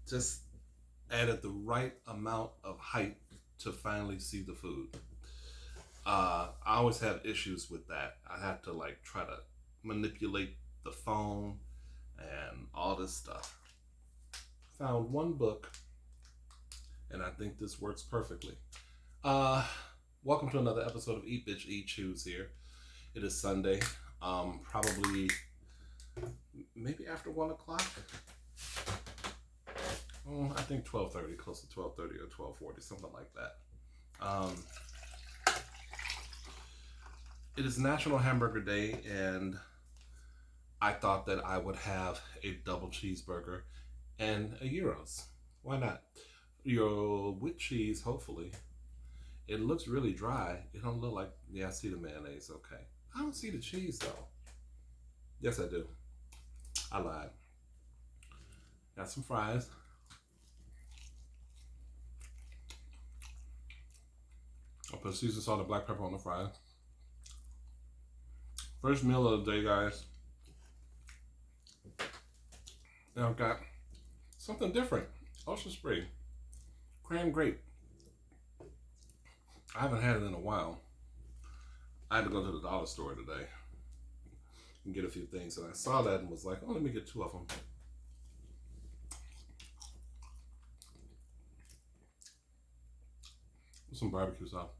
just added the right amount of height to finally see the food. I always have issues with that. I have to like try to manipulate the phone and all this stuff. Found one book, and I think this works perfectly. Uh, Welcome to another episode of Eat Bitch Eat Choose here. It is Sunday, probably maybe after 1 o'clock. I think 12:30, close to 12:30 or 12:40, something like that. It is National Hamburger Day, and I thought that I would have a double cheeseburger and a gyros. Why not? Your with cheese, hopefully. It looks really dry. It don't look like, yeah, I see the mayonnaise, okay. I don't see the cheese though. Yes, I do. I lied. Got some fries. I'll put seasoned salt and black pepper on the fries. First meal of the day, guys. Now I've got something different. Ocean Spray. Cran grape. I haven't had it in a while. I had to go to the dollar store today and get a few things, and I saw that and was like, oh, let me get 2 of them. Some barbecue sauce.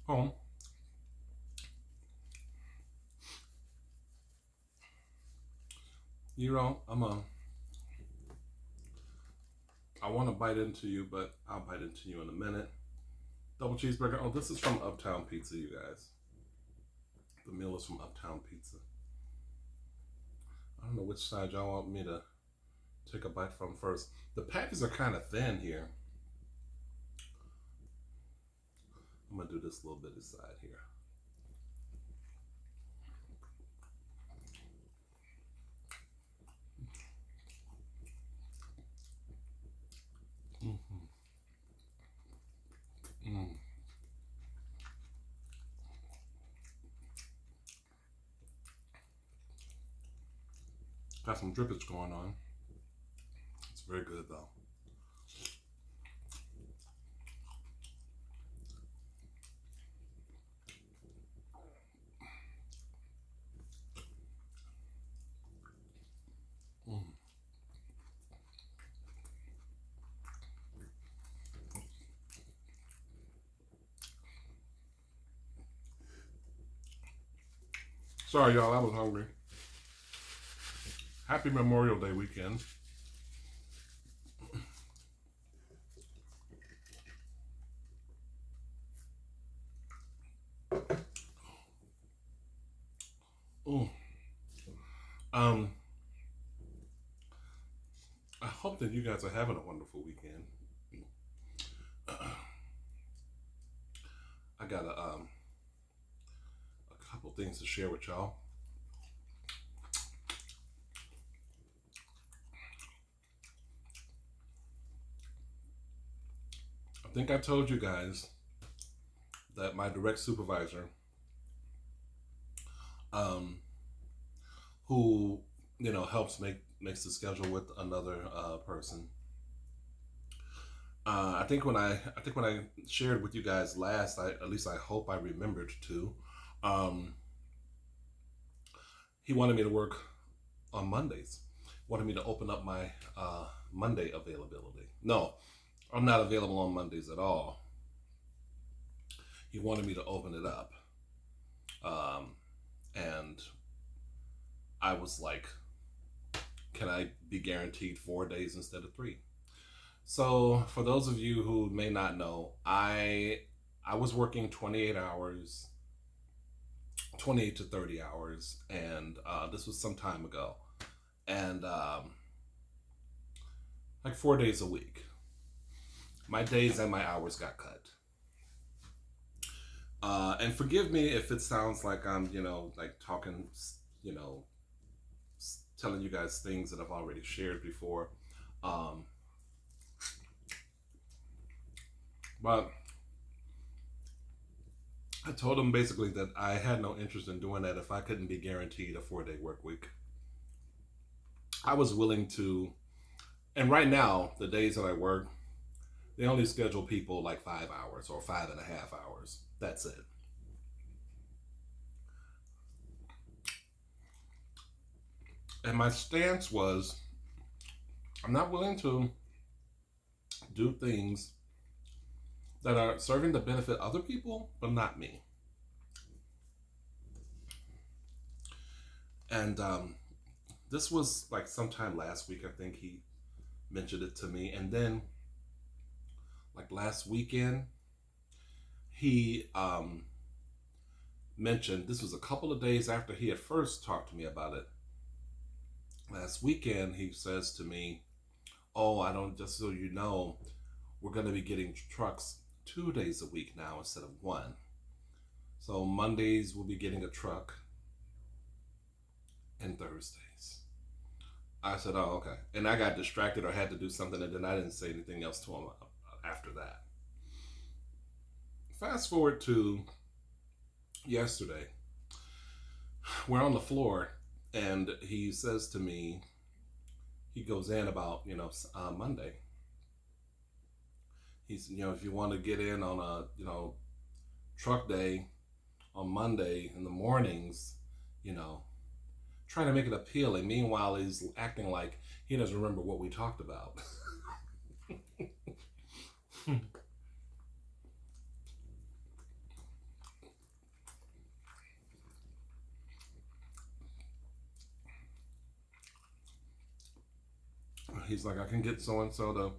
Oh. You know, I want to bite into you, but I'll bite into you in a minute. Double cheeseburger. Oh, this is from Uptown Pizza, you guys. The meal is from Uptown Pizza. I don't know which side y'all want me to take a bite from first. The patties are kind of thin here. I'm going to do this little bit aside here. Got some drippage going on. It's very good though. Sorry, y'all, I was hungry. Happy Memorial Day weekend. Ooh. I hope that you guys are having a wonderful weekend. I got a couple things to share with y'all. I think I told you guys that my direct supervisor, who helps makes the schedule with another person. I think when I shared with you guys last, at least I hope I remembered to. He wanted me to work on Mondays. Wanted me to open up my Monday availability. No, I'm not available on Mondays at all. He wanted me to open it up. And I was like, can I be guaranteed 4 days instead of 3? So for those of you who may not know, I was working 28 hours, 28 to 30 hours, and this was some time ago. And like 4 days a week. My days and my hours got cut. And forgive me if it sounds like I'm, like talking, telling you guys things that I've already shared before. But I told him basically that I had no interest in doing that if I couldn't be guaranteed a 4 day work week. I was willing to, and right now, the days that I work, they only schedule people like 5 hours or 5.5 hours. That's it. And my stance was I'm not willing to do things that are serving to benefit other people, but not me. And this was like sometime last week, I think he mentioned it to me. And then, like last weekend, he mentioned this was a couple of days after he had first talked to me about it. Last weekend, he says to me, "Oh, I don't, just so you know, we're going to be getting trucks 2 days a week now instead of one. So Mondays we'll be getting a truck and Thursdays." I said, "Oh, okay." And I got distracted or had to do something, and then I didn't say anything else to him after that. Fast forward to yesterday. We're on the floor, and he says to me, he goes in about, Monday. He's, if you want to get in on a, truck day on Monday in the mornings, trying to make it appealing. Meanwhile, he's acting like he doesn't remember what we talked about. He's like, I can get so and so to,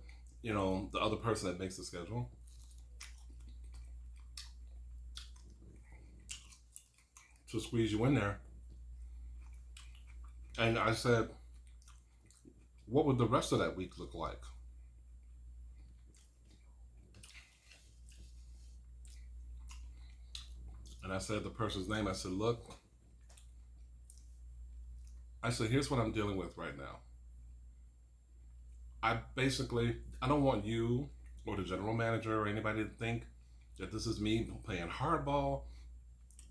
the other person that makes the schedule, to squeeze you in there. And I said, what would the rest of that week look like? And I said the person's name. I said, look, I said, here's what I'm dealing with right now. I don't want you or the general manager or anybody to think that this is me playing hardball,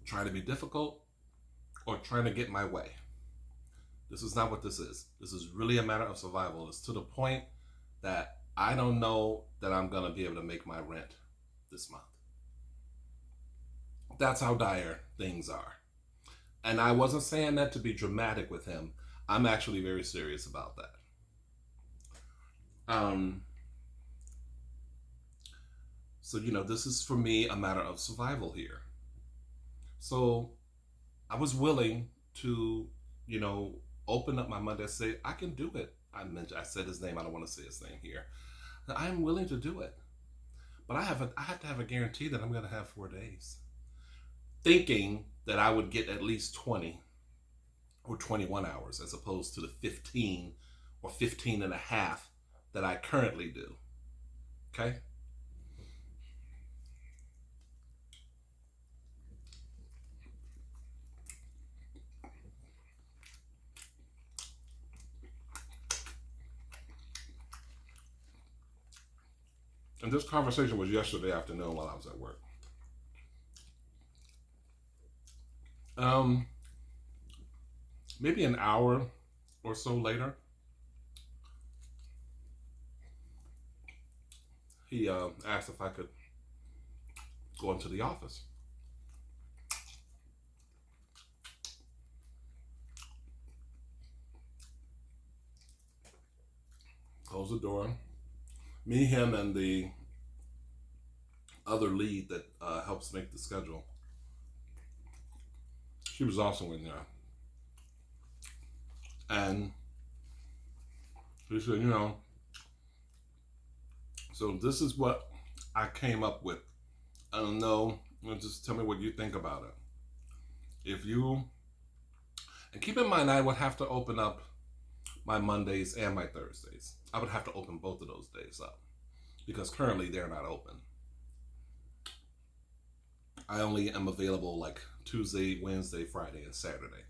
trying to be difficult, or trying to get my way. This is not what this is. This is really a matter of survival. It's to the point that I don't know that I'm going to be able to make my rent this month. That's how dire things are. And I wasn't saying that to be dramatic with him. I'm actually very serious about that. So, this is for me a matter of survival here. So I was willing to, open up my Monday and say, I can do it. I said his name. I don't want to say his name here. I am willing to do it. But I have to have a guarantee that I'm going to have 4 days. Thinking that I would get at least 20 or 21 hours as opposed to the 15 or 15 and a half that I currently do. Okay? And this conversation was yesterday afternoon while I was at work. Maybe an hour or so later, he asked if I could go into the office. Close the door. Me, him, and the other lead that helps make the schedule. She was also in there. And she said, so this is what I came up with. I don't know. Just tell me what you think about it. And keep in mind, I would have to open up my Mondays and my Thursdays. I would have to open both of those days up because currently they're not open. I only am available like Tuesday, Wednesday, Friday, and Saturday.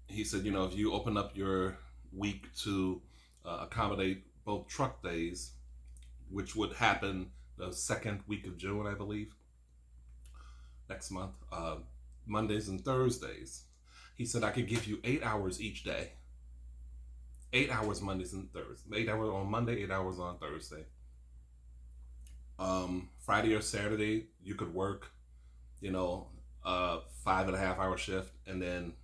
He said, if you open up your week to accommodate both truck days, which would happen the second week of June, I believe, next month, Mondays and Thursdays. He said I could give you 8 hours each day. 8 hours Mondays and Thursdays. 8 hours on Monday, 8 hours on Thursday. Friday or Saturday, you could work, 5.5 hour shift, and then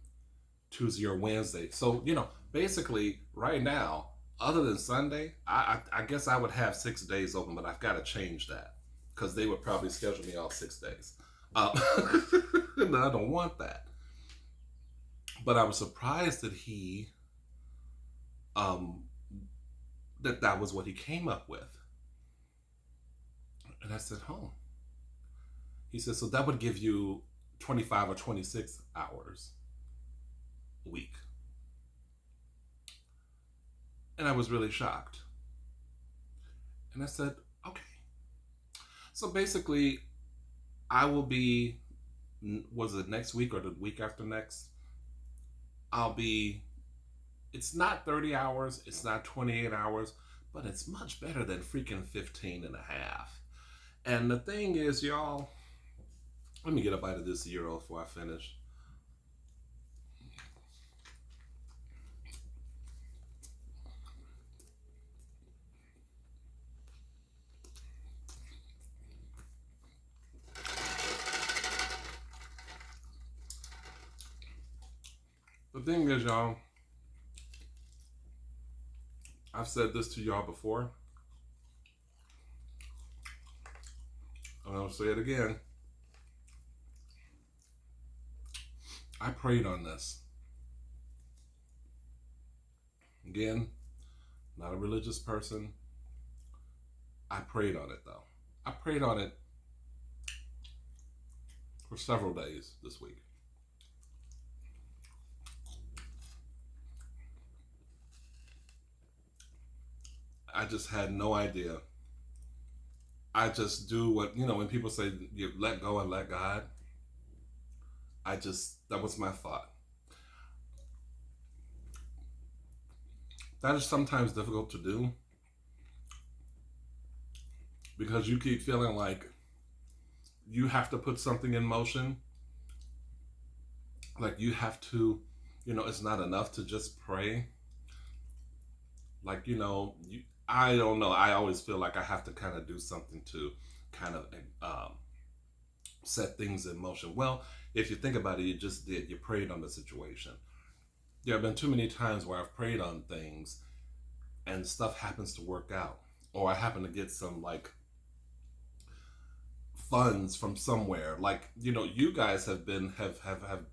Tuesday or Wednesday. So, basically right now, other than Sunday, I guess I would have 6 days open, but I've got to change that because they would probably schedule me all 6 days. And I don't want that. But I was surprised that that was what he came up with. And I said, He said, so that would give you 25 or 26 hours a week. And I was really shocked. And I said, okay. So basically, I will be, was it next week or the week after next? It's not 30 hours, it's not 28 hours, but it's much better than freaking 15 and a half. And the thing is, y'all, let me get a bite of this gyro before I finish. The thing is, y'all, I've said this to y'all before. And I'll say it again. I prayed on this. Again, not a religious person. I prayed on it, though. I prayed on it for several days this week. I just had no idea. I just do what, when people say you let go and let God, that was my thought. That is sometimes difficult to do because you keep feeling like you have to put something in motion. Like you have to, it's not enough to just pray. Like, I don't know. I always feel like I have to kind of do something to kind of set things in motion. Well, if you think about it, you just did. You prayed on the situation. There have been too many times where I've prayed on things and stuff happens to work out. Or I happen to get some like funds from somewhere. Like, you guys have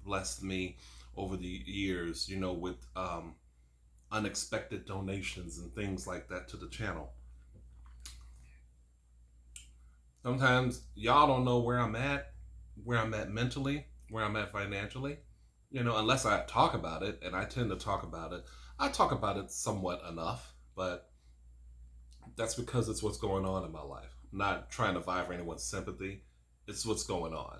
blessed me over the years, with unexpected donations and things like that to the channel. Sometimes y'all don't know where I'm at mentally, where I'm at financially, unless I talk about it, and I tend to talk about it. I talk about it somewhat enough, but that's because it's what's going on in my life. I'm not trying to vie for anyone's sympathy. It's what's going on.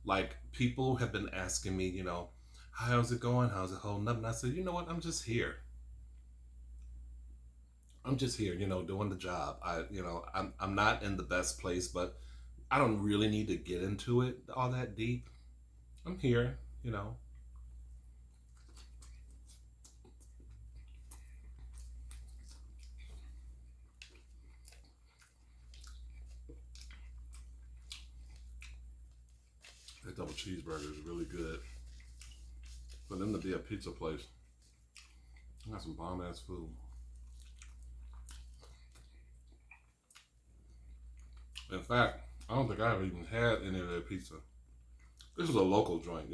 Like, people have been asking me, how's it going? How's it holding up? And I said, you know what? I'm just here. Doing the job. I'm not in the best place, but I don't really need to get into it all that deep. I'm here, That double cheeseburger is really good. For them to be a pizza place, I got some bomb ass food. In fact, I don't think I've even had any of their pizza. This is a local joint,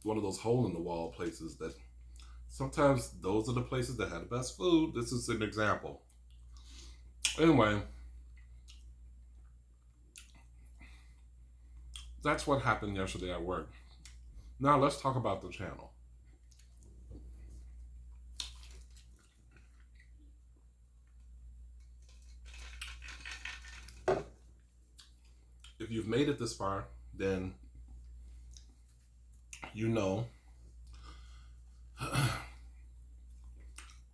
one of those hole in the wall places that sometimes those are the places that have the best food. This is an example. Anyway, that's what happened yesterday at work. Now let's talk about the channel. If you've made it this far, then you know that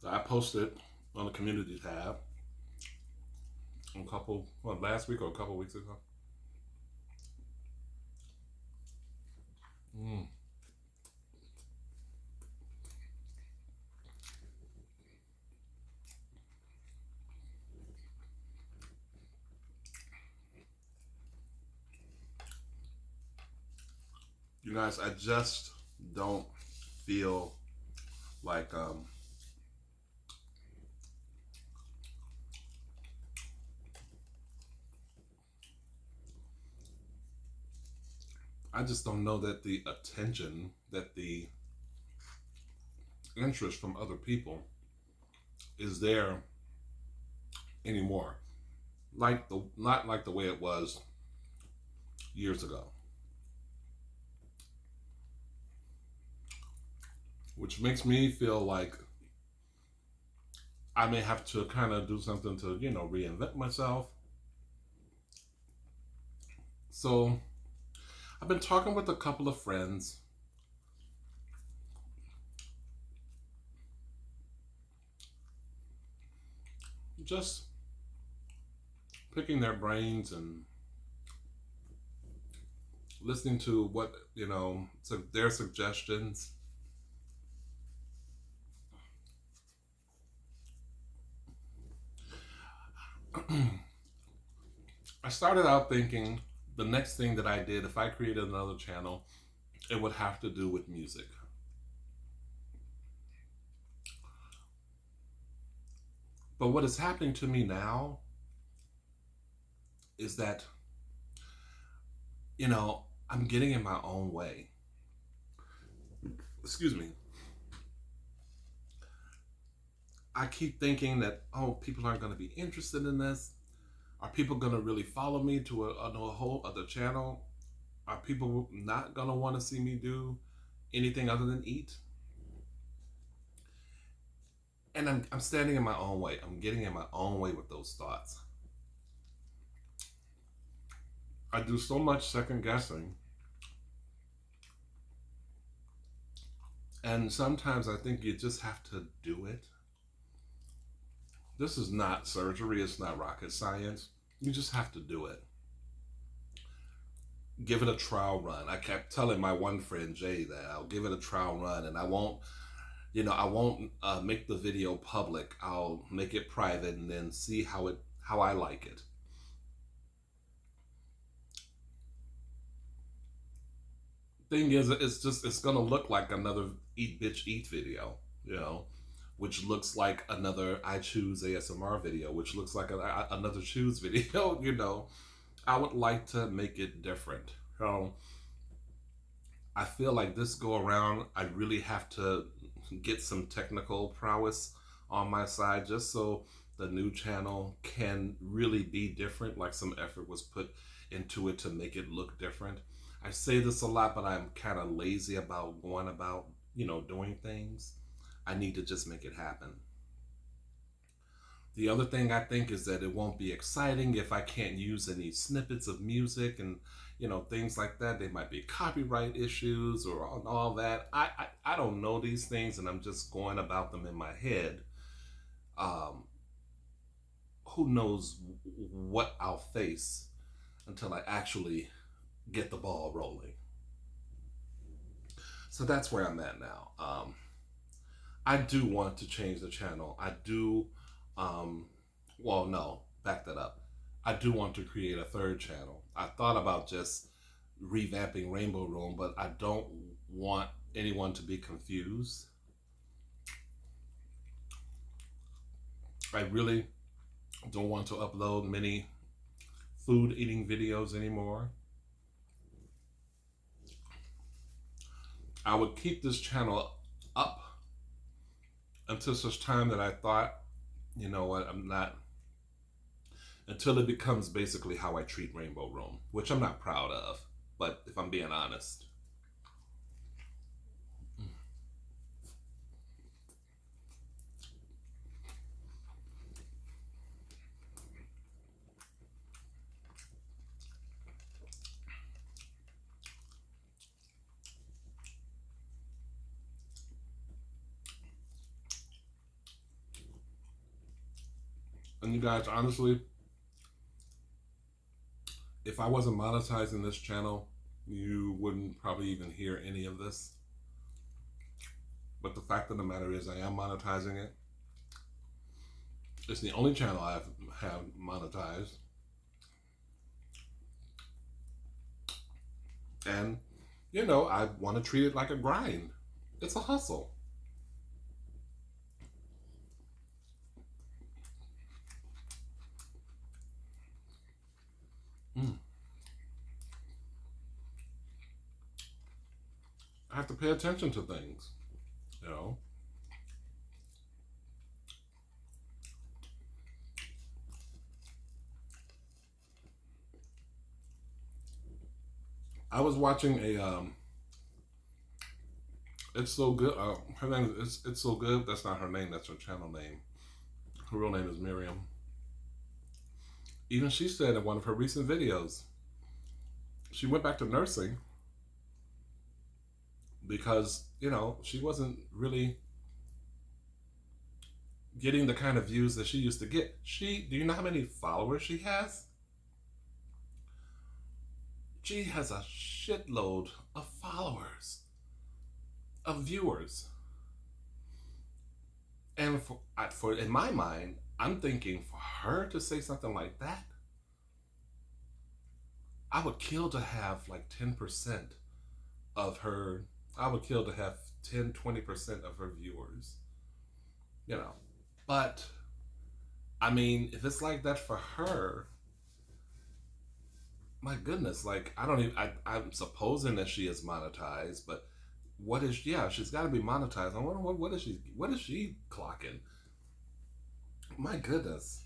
I posted on the community tab last week or a couple weeks ago. Mm. You guys, I just don't feel like I just don't know that the attention, that the interest from other people is there anymore. Like the not like the way it was years ago. Which makes me feel like I may have to kind of do something to, reinvent myself. So I've been talking with a couple of friends, just picking their brains and listening to what, their suggestions. I started out thinking the next thing that I did, if I created another channel, it would have to do with music. But what is happening to me now is that, I'm getting in my own way. Excuse me. I keep thinking that, oh, people aren't going to be interested in this. Are people going to really follow me to a whole other channel? Are people not going to want to see me do anything other than eat? And I'm standing in my own way. I'm getting in my own way with those thoughts. I do so much second guessing. And sometimes I think you just have to do it. This is not surgery, it's not rocket science. You just have to do it. Give it a trial run. I kept telling my one friend Jay that I'll give it a trial run, and I won't, make the video public. I'll make it private and then see how I like it. Thing is, it's gonna look like another Eat Bitch Eat video, which looks like another I Choose ASMR video, which looks like another Choose video. I would like to make it different. I feel like this go around, I really have to get some technical prowess on my side just so the new channel can really be different, like some effort was put into it to make it look different. I say this a lot, but I'm kind of lazy about going about, doing things. I need to just make it happen. The other thing I think is that it won't be exciting if I can't use any snippets of music and, things like that. There might be copyright issues or all that. I don't know these things, and I'm just going about them in my head. Um, who knows what I'll face until I actually get the ball rolling. So that's where I'm at now. I do want to change the channel. I do, well, no, back that up. I do want to create a third channel. I thought about just revamping Rainbow Room, but I don't want anyone to be confused. I really don't want to upload many food eating videos anymore. I would keep this channel up until such time that I thought, you know what, I'm not, until it becomes basically how I treat Rainbow Room, which I'm not proud of, but if I'm being honest. And you guys, honestly, if I wasn't monetizing this channel, you wouldn't probably even hear any of this. But the fact of the matter is I am monetizing it. It's the only channel I have monetized. And, you know, I want to treat it like a grind. It's a hustle. I have to pay attention to things, you know. I was watching a It's So Good. Her name is It's So Good. That's not her name. That's her channel name. Her real name is Miriam. Even she said in one of her recent videos, she went back to nursing because, you know, she wasn't really getting the kind of views that she used to get. Do you know how many followers she has? She has a shitload of followers, of viewers. And for in my mind, I'm thinking for her to say something like that, I would kill to have like 10% of her, I would kill to have 10, 20% of her viewers, you know. But, I mean, if it's like that for her, my goodness, like, I don't even, I'm supposing that she is monetized, but what is, yeah, she's got to be monetized. I wonder what is she clocking? My goodness.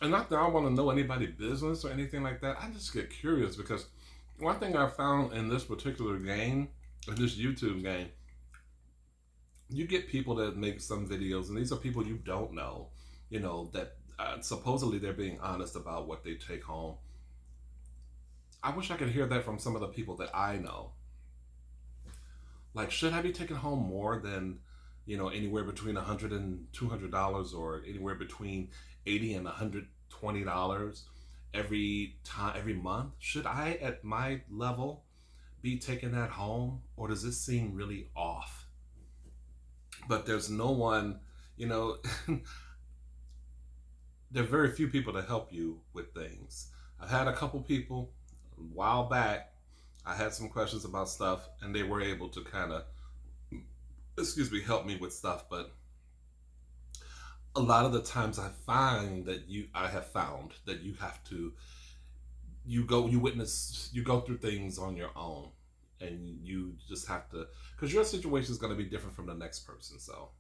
And not that I want to know anybody's business or anything like that. I just get curious because one thing I found in this particular game, in this YouTube game, you get people that make some videos, and these are people you don't know, you know, that supposedly they're being honest about what they take home. I wish I could hear that from some of the people that I know. Like, should I be taking home more than, you know, anywhere between $100 and $200, or anywhere between $80 and $120 every month? Should I, at my level, be taking that home, or does this seem really off? But there's no one, you know. There are very few people to help you with things. I've had a couple people a while back. I had some questions about stuff, and they were able to kind of, help me with stuff. But a lot of the times, I have found that you have to, you go through things on your own, and you just have to, because your situation is going to be different from the next person. So.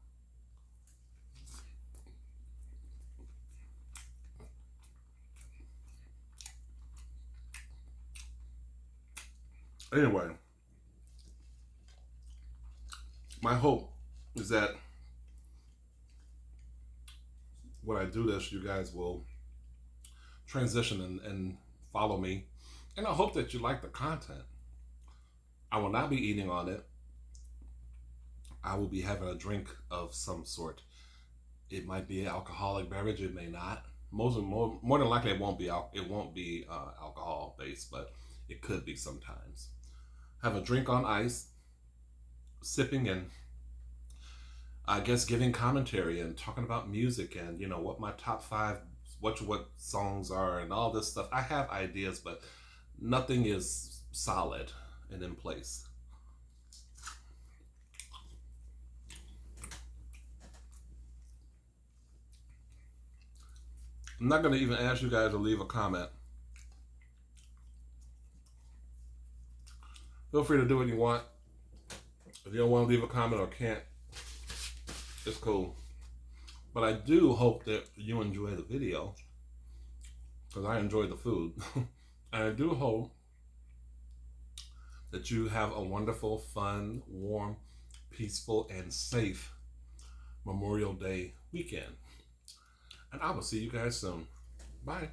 Anyway, my hope is that when I do this, you guys will transition and follow me. And I hope that you like the content. I will not be eating on it. I will be having a drink of some sort. It might be an alcoholic beverage. It may not. More than likely, it won't be alcohol based, but it could be sometimes. Have a drink on ice, sipping, and I guess giving commentary and talking about music, and, you know, what my top 5, what songs are, and all this stuff. I have ideas, but nothing is solid and in place. I'm not going to even ask you guys to leave a comment. Feel free to do what you want. If you don't want to leave a comment or can't, it's cool. But I do hope that you enjoy the video, because I enjoy the food. And I do hope that you have a wonderful, fun, warm, peaceful, and safe Memorial Day weekend. And I will see you guys soon. Bye.